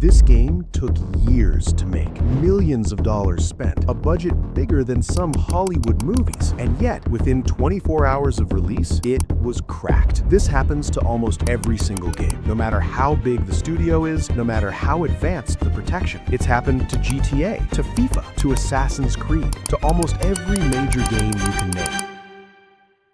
This game took years to make, millions of dollars spent, a budget bigger than some Hollywood movies, and yet, within 24 hours of release, it was cracked. This happens to almost every single game, no matter how big the studio is, no matter how advanced the protection. It's happened to GTA, to FIFA, to Assassin's Creed, to almost every major game you can name.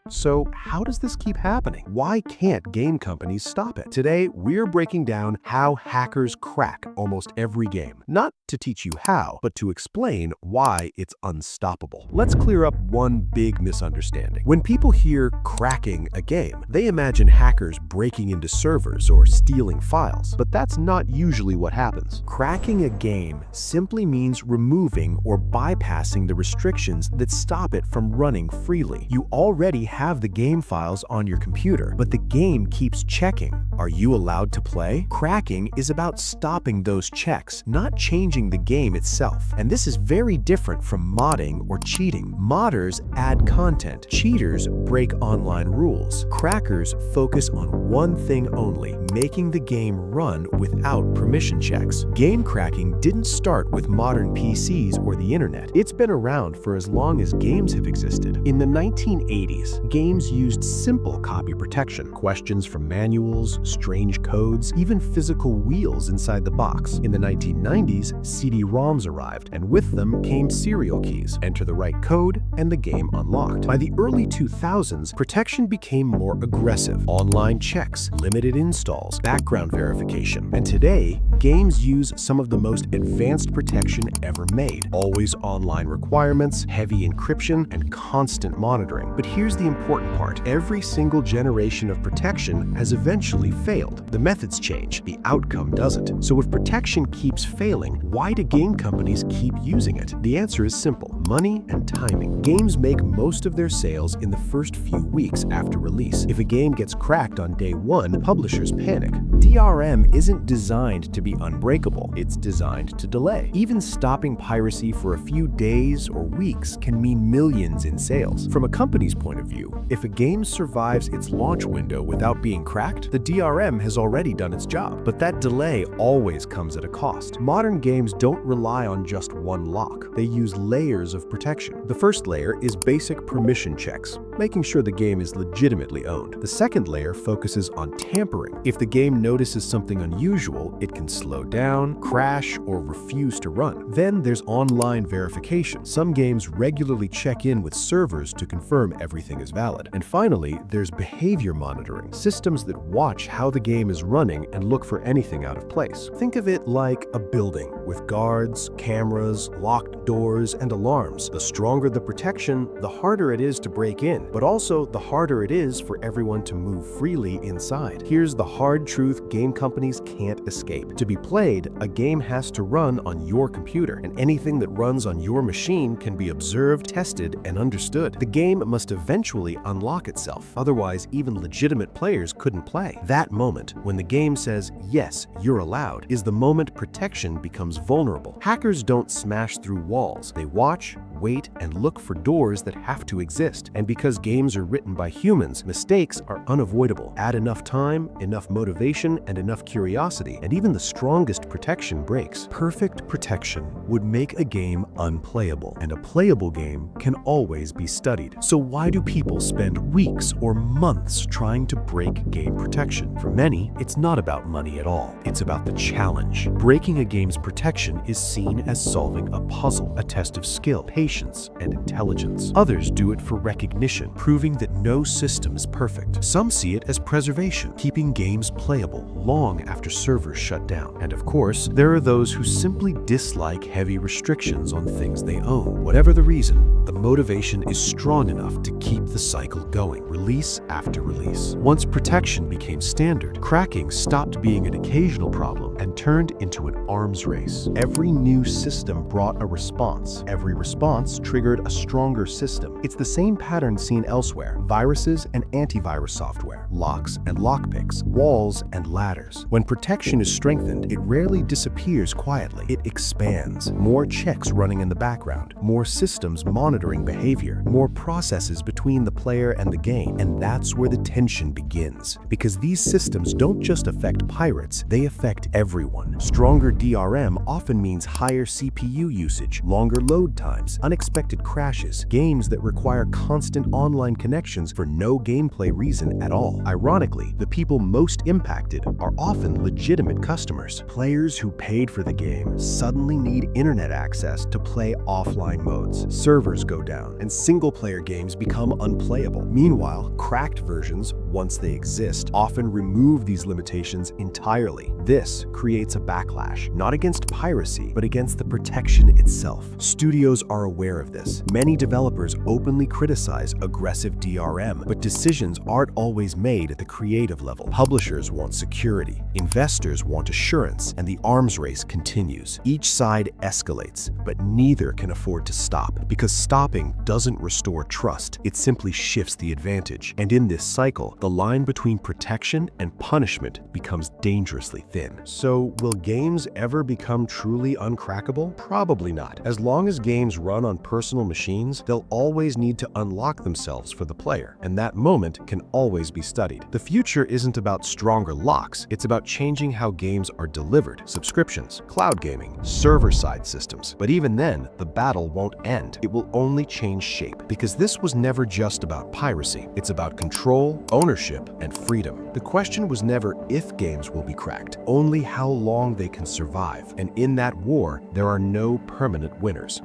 So how does this keep happening? Why can't game companies stop it? Today, we're breaking down how hackers crack almost every game. Not to teach you how, but to explain why it's unstoppable. Let's clear up one big misunderstanding. When people hear cracking a game, they imagine hackers breaking into servers or stealing files, but that's not usually what happens. Cracking a game simply means removing or bypassing the restrictions that stop it from running freely. You already have the game files on your computer, but the game keeps checking. Are you allowed to play? Cracking is about stopping those checks, not changing the game itself. And this is very different from modding or cheating. Modders add content. Cheaters break online rules. Crackers focus on one thing only, making the game run without permission checks. Game cracking didn't start with modern PCs or the internet. It's been around for as long as games have existed. In the 1980s, games used simple copy protection, questions from manuals, strange codes, even physical wheels inside the box. In the 1990s, CD-ROMs arrived, and with them came serial keys. Enter the right code, and the game unlocked. By the early 2000s, protection became more aggressive. Online checks, limited installs, background verification. And today, games use some of the most advanced protection ever made. Always online requirements, heavy encryption, and constant monitoring. But here's the important part. Every single generation of protection has eventually failed. The methods change, the outcome doesn't. So if protection keeps failing, why do game companies keep using it? The answer is simple: money and timing. Games make most of their sales in the first few weeks after release. If a game gets cracked on day one, publishers panic. DRM isn't designed to be unbreakable, it's designed to delay. Even stopping piracy for a few days or weeks can mean millions in sales. From a company's point of view, if a game survives its launch window without being cracked, the DRM has already done its job. But that delay always comes at a cost. Modern games don't rely on just one lock. They use layers of protection. The first layer is basic permission checks, making sure the game is legitimately owned. The second layer focuses on tampering. If the game notices something unusual, it can slow down, crash, or refuse to run. Then there's online verification. Some games regularly check in with servers to confirm everything is valid. And finally, there's behavior monitoring, systems that watch how the game is running and look for anything out of place. Think of it like a building with guards, cameras, locked doors, and alarms. The stronger the protection, the harder it is to break in, but also the harder it is for everyone to move freely inside. Here's the hard truth game companies can't escape. To be played, a game has to run on your computer, and anything that runs on your machine can be observed, tested, and understood. The game must eventually unlock itself, otherwise even legitimate players couldn't play. That moment, when the game says, yes, you're allowed, is the moment protection becomes vulnerable. Hackers don't smash through walls. They watch, wait, and look for doors that have to exist. And because games are written by humans, mistakes are unavoidable. Add enough time, enough motivation, and enough curiosity, and even the strongest protection breaks. Perfect protection would make a game unplayable, and a playable game can always be studied. So why do people spend weeks or months trying to break game protection? For many, it's not about money at all. It's about the challenge. Breaking a game's protection is seen as solving a puzzle, a test of skill, patience, and intelligence. Others do it for recognition, proving that no system is perfect. Some see it as preservation, keeping games playable long after servers shut down. And of course, there are those who simply dislike heavy restrictions on things they own. Whatever the reason, the motivation is strong enough to keep the cycle going, release after release. Once protection became standard, cracking stopped being an occasional problem and turned into an arms race. Every new system brought a response. Every response response triggered a stronger system. It's the same pattern seen elsewhere: viruses and antivirus software, locks and lockpicks, walls and ladders. When protection is strengthened, it rarely disappears quietly. It expands. More checks running in the background, more systems monitoring behavior, more processes between the player and the game. And that's where the tension begins. Because these systems don't just affect pirates, they affect everyone. Stronger DRM often means higher CPU usage, longer load times, unexpected crashes, games that require constant online connections for no gameplay reason at all. Ironically, the people most impacted are often legitimate customers. Players who paid for the game suddenly need internet access to play offline modes. Servers go down, and single-player games become unplayable. Meanwhile, cracked versions, once they exist, often remove these limitations entirely. This creates a backlash, not against piracy, but against the protection itself. Studios are aware of this. Many developers openly criticize aggressive DRM, but decisions aren't always made at the creative level. Publishers want security, investors want assurance, and the arms race continues. Each side escalates, but neither can afford to stop, because stopping doesn't restore trust, it simply shifts the advantage. And in this cycle, the line between protection and punishment becomes dangerously thin. So, will games ever become truly uncrackable? Probably not. As long as games run on personal machines, they'll always need to unlock themselves for the player, and that moment can always be studied. The future isn't about stronger locks, it's about changing how games are delivered: subscriptions, cloud gaming, server-side systems. But even then, the battle won't end. It will only change shape, because this was never just about piracy. It's about control, ownership, and freedom. The question was never if games will be cracked, only how long they can survive. And in that war, there are no permanent winners.